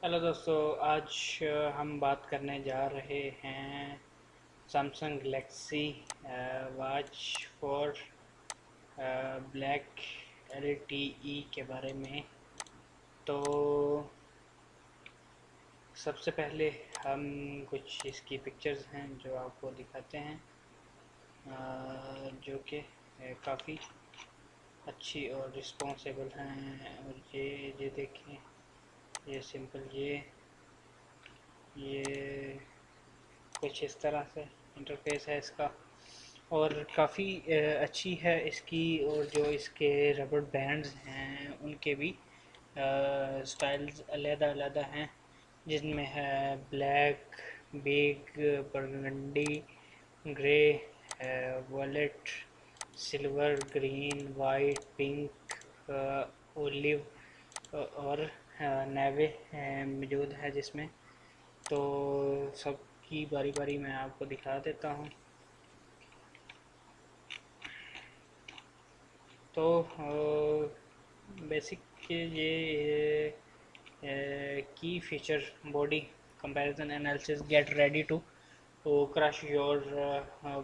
Hello दोस्तों। आज हम बात करने जा रहे हैं Samsung Galaxy watch for black LTE के बारे में। तो सबसे पहले हम कुछ इसकी पिक्चर्स हैं जो आपको दिखाते हैं, जो कि काफ़ी अच्छी और रिस्पॉन्सिबल हैं। और ये देखें, ये सिंपल ये कुछ इस तरह से इंटरफेस है इसका, और काफ़ी अच्छी है इसकी। और जो इसके रबड़ बैंड्स हैं उनके भी स्टाइल्स अलग-अलग हैं, जिनमें है black, big, burgundy, grey, wallet, silver, green, white, pink, olive और नेवे मौजूद है जिसमें। तो सबकी बारी बारी मैं आपको दिखा देता हूँ। तो बेसिक ये की feature body comparison analysis, get ready to crush your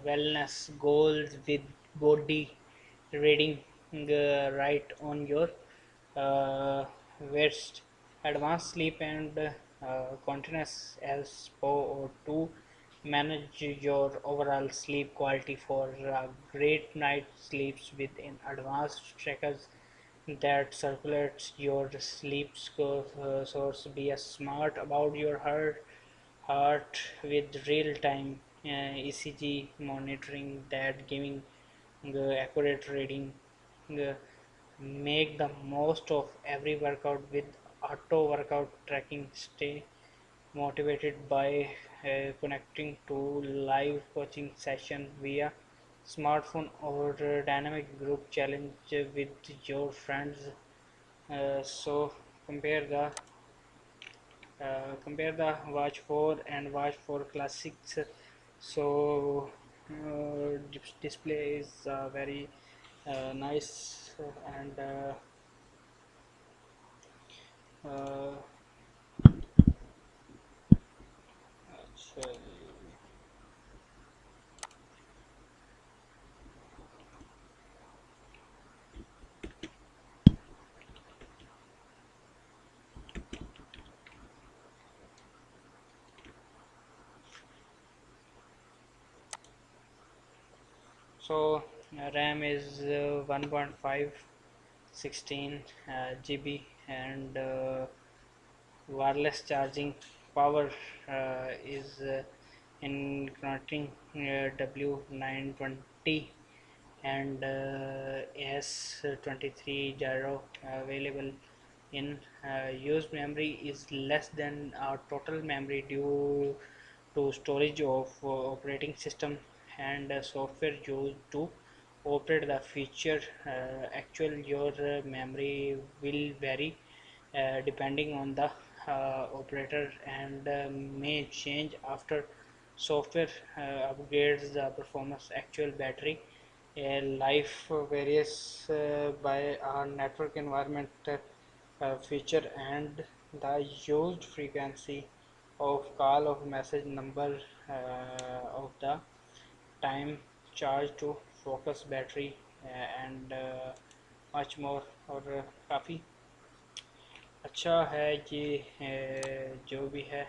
wellness goals with body reading right on your wrist. Advanced sleep and continuous ELSPO to manage your overall sleep quality for great night sleeps with an advanced trackers that circulates your sleep source. Be smart about your heart with real-time ECG monitoring that giving accurate reading. Uh, Make the most of every workout with auto workout tracking. Stay motivated by connecting to live coaching session via smartphone or dynamic group challenge with your friends. So compare the watch 4 and watch 4 classics. So display is very nice, and uh, actually, so RAM is 1.5 16 GB, and wireless charging power is in connecting W920 and S23 gyro available in used memory is less than our total memory due to storage of operating system and software used to operate the feature. Actual your memory will vary depending on the operator, and may change after software upgrades. The performance actual battery life varies by our network environment feature and the used frequency of call of message number of the time charge to focus battery and much more. और काफ़ी अच्छा है ये जो भी है।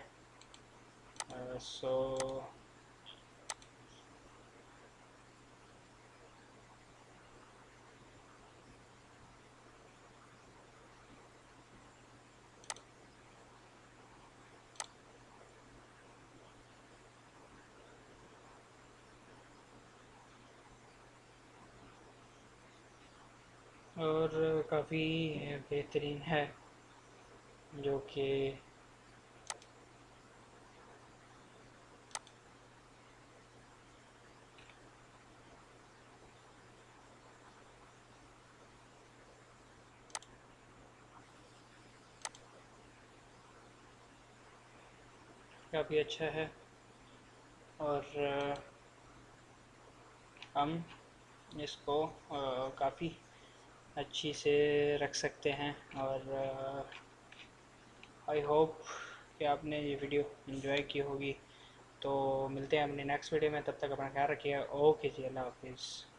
सो और काफ़ी बेहतरीन है, जो कि काफ़ी अच्छा है। और हम इसको काफ़ी अच्छी से रख सकते हैं। और आई होप कि आपने ये वीडियो एंजॉय की होगी। तो मिलते हैं अपनी नेक्स्ट वीडियो में, तब तक अपना ख्याल रखिए। ओके जी, अल्लाह हाफिज़।